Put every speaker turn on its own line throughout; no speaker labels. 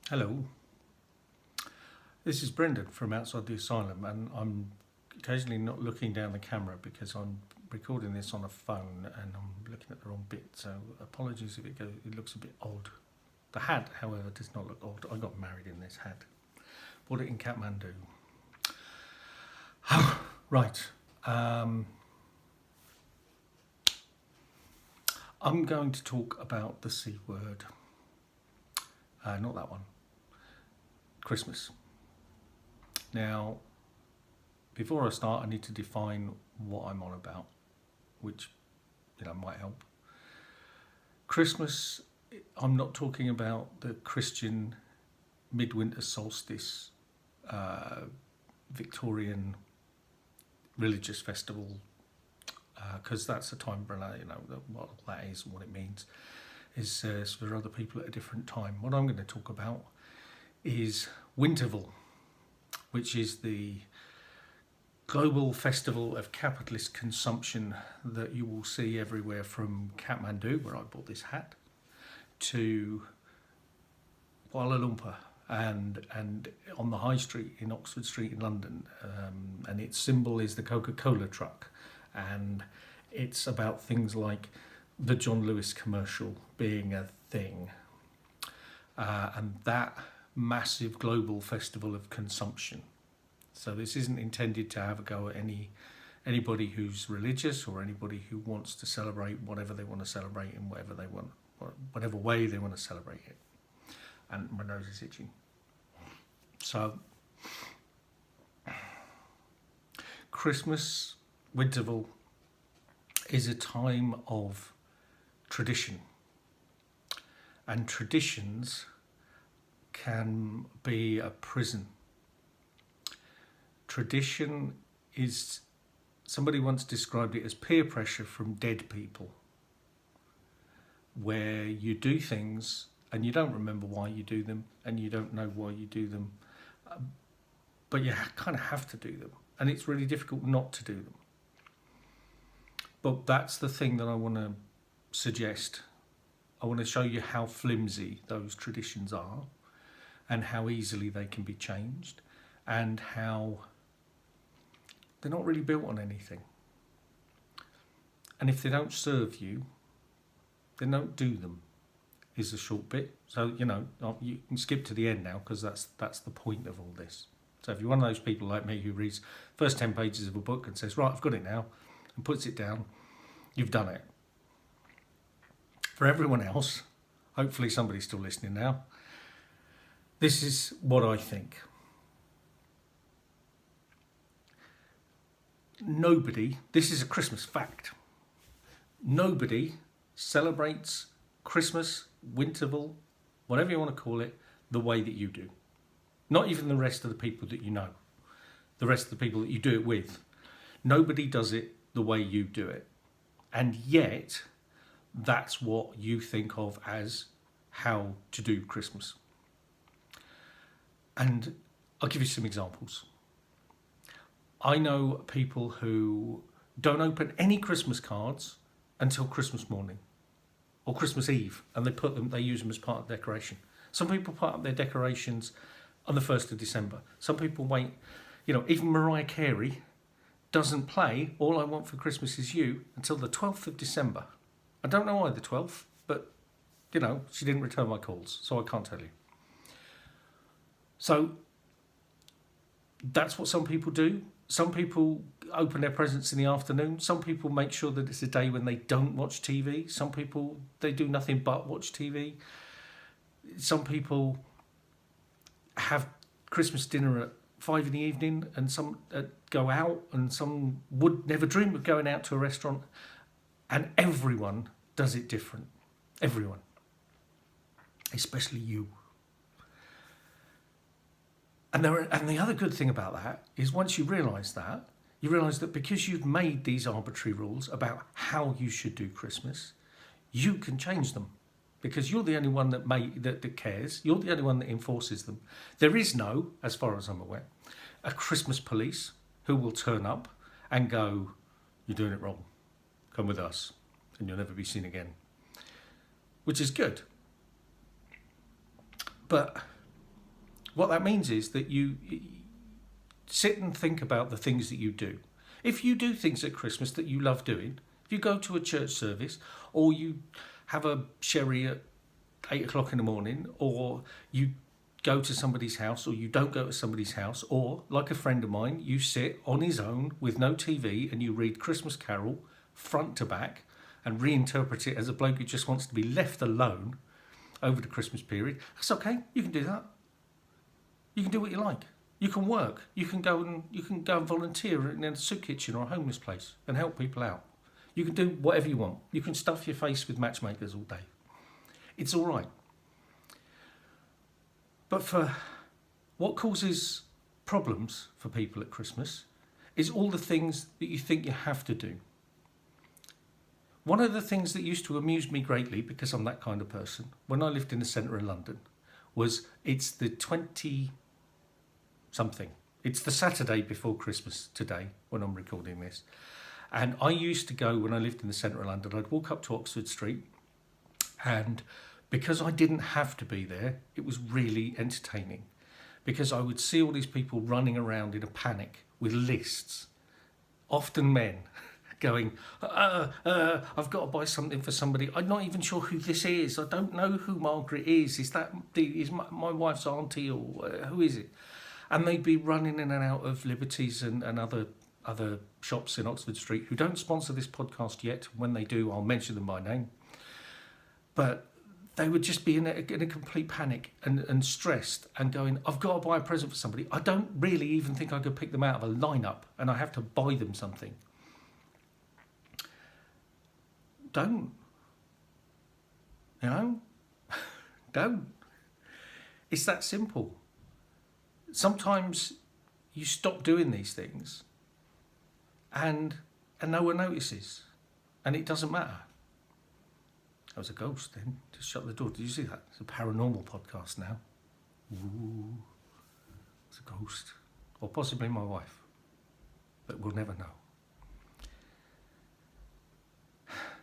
Hello, this is Brendan from Outside the Asylum, and I'm occasionally not looking down the camera because I'm recording this on a phone and I'm looking at the wrong bit, so apologies if it looks a bit odd. The hat, however, does not look odd. I got married in this hat. Bought it in Kathmandu. Right. I'm going to talk about the C word. Not that one. Christmas. Now, before I start, I need to define what I'm on about, which might help. Christmas, I'm not talking about the Christian midwinter solstice, Victorian religious festival, because that's a time where what that is and what it means is for other people at a different time. What I'm going to talk about is Winterval, which is the global festival of capitalist consumption that you will see everywhere from Kathmandu, where I bought this hat, to Kuala Lumpur and on the High Street in Oxford Street in London. And its symbol is the Coca-Cola truck. And it's about things like the John Lewis commercial being a thing. And that massive global festival of consumption. So this isn't intended to have a go at anybody who's religious or anybody who wants to celebrate whatever they want to celebrate in whatever way they want to celebrate it. And my nose is itching. So Christmas, Winterval, is a time of tradition. And traditions can be a prison. Tradition is, somebody once described it as peer pressure from dead people, where you do things and you don't remember why you do them and you don't know why you do them, but you kind of have to do them, and it's really difficult not to do them. But that's the thing that I want to suggest. I want to show you how flimsy those traditions are and how easily they can be changed and how they're not really built on anything. And if they don't serve you, then don't do them, is the short bit. So, you can skip to the end now because that's the point of all this. So if you're one of those people like me who reads first 10 pages of a book and says, right, I've got it now, and puts it down, you've done it. For everyone else, hopefully somebody's still listening now, this is what I think. This is a Christmas fact, nobody celebrates Christmas, Winterval, whatever you want to call it, the way that you do. Not even the rest of the people that you know, the rest of the people that you do it with. Nobody does it the way you do it. And yet, that's what you think of as how to do Christmas. And I'll give you some examples. I know people who don't open any Christmas cards until Christmas morning or Christmas Eve, and they use them as part of decoration. Some people put up their decorations on the 1st of December. Some people wait, even Mariah Carey doesn't play All I Want for Christmas Is You until the 12th of December. I don't know why the 12th, but, she didn't return my calls, so I can't tell you. So that's what some people do. Some people open their presents in the afternoon. Some people make sure that it's a day when they don't watch TV. Some people, they do nothing but watch TV. Some people have Christmas dinner at 5 in the evening, and some go out, and some would never dream of going out to a restaurant. And everyone does it different. Everyone. Especially you. And the other good thing about that is once you realise that because you've made these arbitrary rules about how you should do Christmas, you can change them. Because you're the only one that cares. You're the only one that enforces them. There is no, as far as I'm aware, a Christmas police who will turn up and go, you're doing it wrong. Come with us and you'll never be seen again. Which is good. But What that means is that you sit and think about the things that you do. If you do things at Christmas that you love doing, if you go to a church service, or you have a sherry at 8 o'clock in the morning, or you go to somebody's house, or you don't go to somebody's house, or like a friend of mine, you sit on his own with no TV and you read Christmas Carol front to back and reinterpret it as a bloke who just wants to be left alone over the Christmas period, that's okay. You can do that. You can do what you like. You can work. You can go and volunteer in a soup kitchen or a homeless place and help people out. You can do whatever you want. You can stuff your face with matchmakers all day. It's all right. But for what causes problems for people at Christmas is all the things that you think you have to do. One of the things that used to amuse me greatly, because I'm that kind of person, when I lived in the centre of London, was it's the 20-something. It's the Saturday before Christmas today, when I'm recording this. And I used to go, when I lived in the centre of London, I'd walk up to Oxford Street, and because I didn't have to be there, it was really entertaining. Because I would see all these people running around in a panic with lists, often men, going, I've got to buy something for somebody. I'm not even sure who this is. I don't know who Margaret is. Is my wife's auntie, or who is it? And they'd be running in and out of Liberties and other shops in Oxford Street who don't sponsor this podcast yet. When they do, I'll mention them by name. But they would just be in a complete panic and stressed and going, I've got to buy a present for somebody. I don't really even think I could pick them out of a lineup, and I have to buy them something. Don't. You know? Don't. It's that simple. Sometimes you stop doing these things and no one notices, and it doesn't matter. That was a ghost then. Just shut the door. Did you see that? It's a paranormal podcast now. Ooh. It's a ghost. Or possibly my wife. But we'll never know.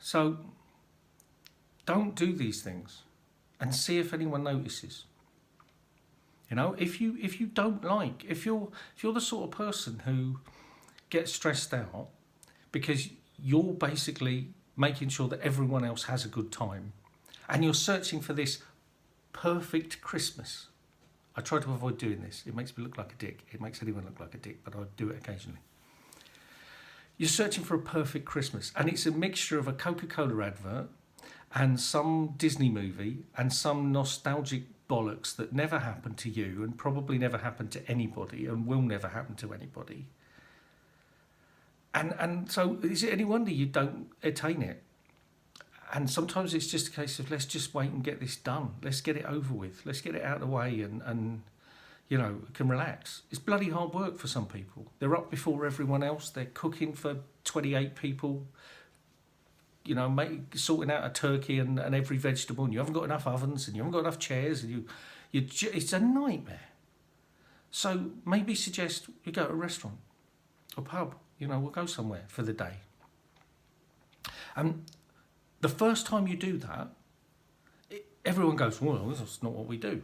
So, don't do these things and see if anyone notices. You know, if you don't like, if you're the sort of person who gets stressed out because you're basically making sure that everyone else has a good time, and you're searching for this perfect Christmas. I try to avoid doing this. It makes me look like a dick. It makes anyone look like a dick, but I do it occasionally. You're searching for a perfect Christmas, and it's a mixture of a Coca-Cola advert and some Disney movie and some nostalgic bollocks that never happened to you and probably never happened to anybody and will never happen to anybody. And so is it any wonder you don't attain it? And sometimes it's just a case of, let's just wait and get this done. Let's get it over with. Let's get it out of the way and you know, can relax. It's bloody hard work for some people. They're up before everyone else. They're cooking for 28 people, you know, sorting out a turkey and every vegetable, and you haven't got enough ovens and you haven't got enough chairs, and it's a nightmare. So maybe suggest you go to a restaurant or pub. You know, we'll go somewhere for the day. And the first time you do that, everyone goes, well, that's not what we do.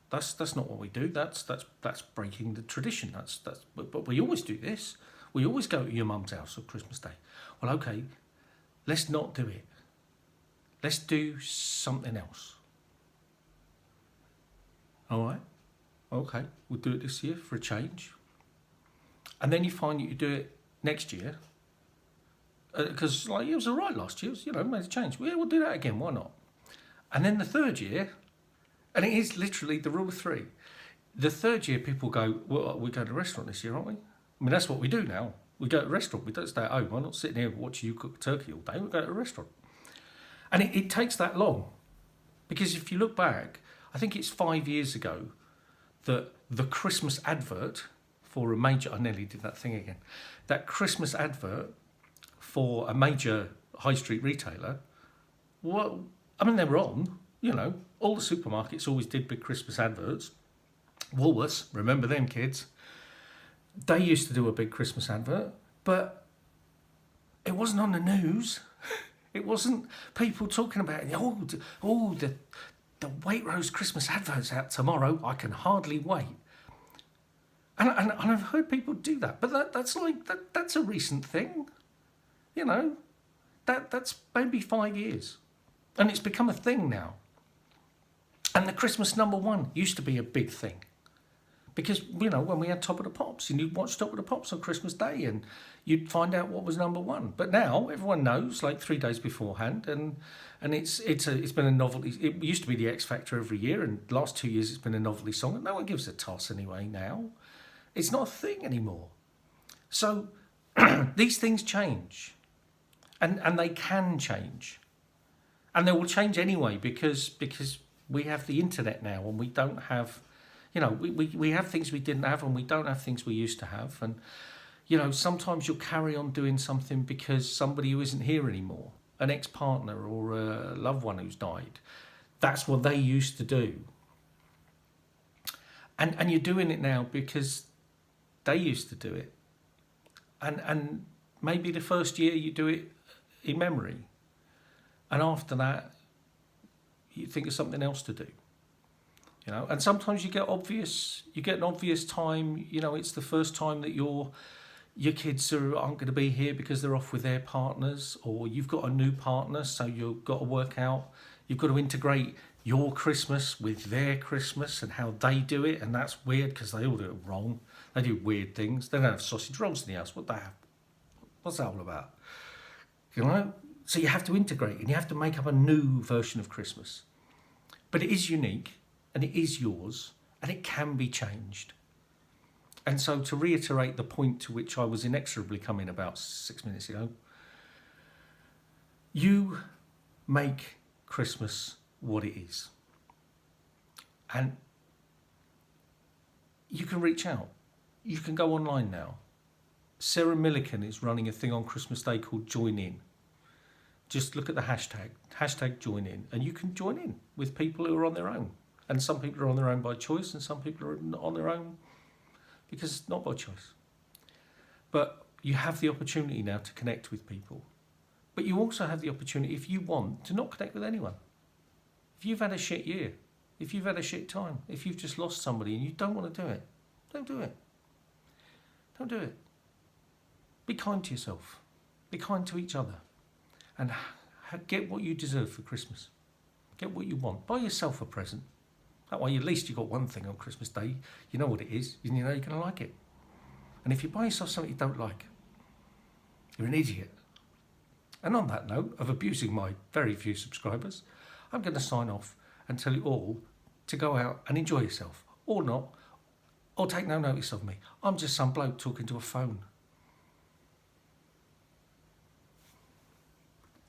That's not what we do. That's breaking the tradition. But we always do this. We always go to your mum's house on Christmas Day. Well, okay, let's not do it. Let's do something else. All right? Okay, we'll do it this year for a change. And then you find that you do it next year, because it was all right last year. It was, made a change. Well, yeah, we'll do that again. Why not? And then the third year, and it is literally the rule of three. The third year, people go, well, we're going to a restaurant this year, aren't we? I mean, that's what we do now. We go to a restaurant. We don't stay at home. I'm not sitting here watching you cook turkey all day. We go to a restaurant. And it takes that long. Because if you look back, I think it's 5 years ago that the Christmas advert for a major, I nearly did that thing again, that Christmas advert for a major high street retailer, well, I mean, they were on, all the supermarkets always did big Christmas adverts. Woolworths, remember them kids? They used to do a big Christmas advert, but it wasn't on the news. It wasn't people talking about it. the Waitrose Christmas advert's out tomorrow. I can hardly wait. And I've heard people do that, but that's a recent thing. You know, that's maybe 5 years. And it's become a thing now. And the Christmas #1 used to be a big thing. Because, you know, when we had Top of the Pops, and you'd watch Top of the Pops on Christmas Day and you'd find out what was #1. But now everyone knows, like 3 days beforehand, and it's been a novelty. It used to be the X Factor every year, and the last 2 years it's been a novelty song, and no one gives a toss anyway now. It's not a thing anymore. So these things change, and they can change, and they will change anyway because we have the internet now, and we don't have, you know, we have things we didn't have, and we don't have things we used to have. And, you know, sometimes you'll carry on doing something because somebody who isn't here anymore, an ex-partner or a loved one who's died, that's what they used to do. And you're doing it now because they used to do it. And maybe the first year you do it in memory. And after that, you think of something else to do. You know, and sometimes you get an obvious time, you know, it's the first time that your kids aren't going to be here because they're off with their partners, or you've got a new partner, so you've got to work out, you've got to integrate your Christmas with their Christmas and how they do it, and that's weird because they all do it wrong. They do weird things. They don't have sausage rolls in the house. What they have? What's that all about? You know? So you have to integrate, and you have to make up a new version of Christmas. But it is unique, and it is yours, and it can be changed. And so, to reiterate the point to which I was inexorably coming about 6 minutes ago, you make Christmas what it is. And you can reach out. You can go online now. Sarah Millican is running a thing on Christmas Day called Join In. Just look at the hashtag join in, and you can join in with people who are on their own. And some people are on their own by choice, and some people are on their own because not by choice. But you have the opportunity now to connect with people. But you also have the opportunity, if you want, to not connect with anyone. If you've had a shit year, if you've had a shit time, if you've just lost somebody and you don't want to do it, don't do it. Don't do it. Be kind to yourself. Be kind to each other. And get what you deserve for Christmas. Get what you want. Buy yourself a present. That way, at least you got one thing on Christmas Day. You know what it is, and you know you're going to like it. And if you buy yourself something you don't like, you're an idiot. And on that note of abusing my very few subscribers, I'm going to sign off and tell you all to go out and enjoy yourself. Or not. Or take no notice of me. I'm just some bloke talking to a phone.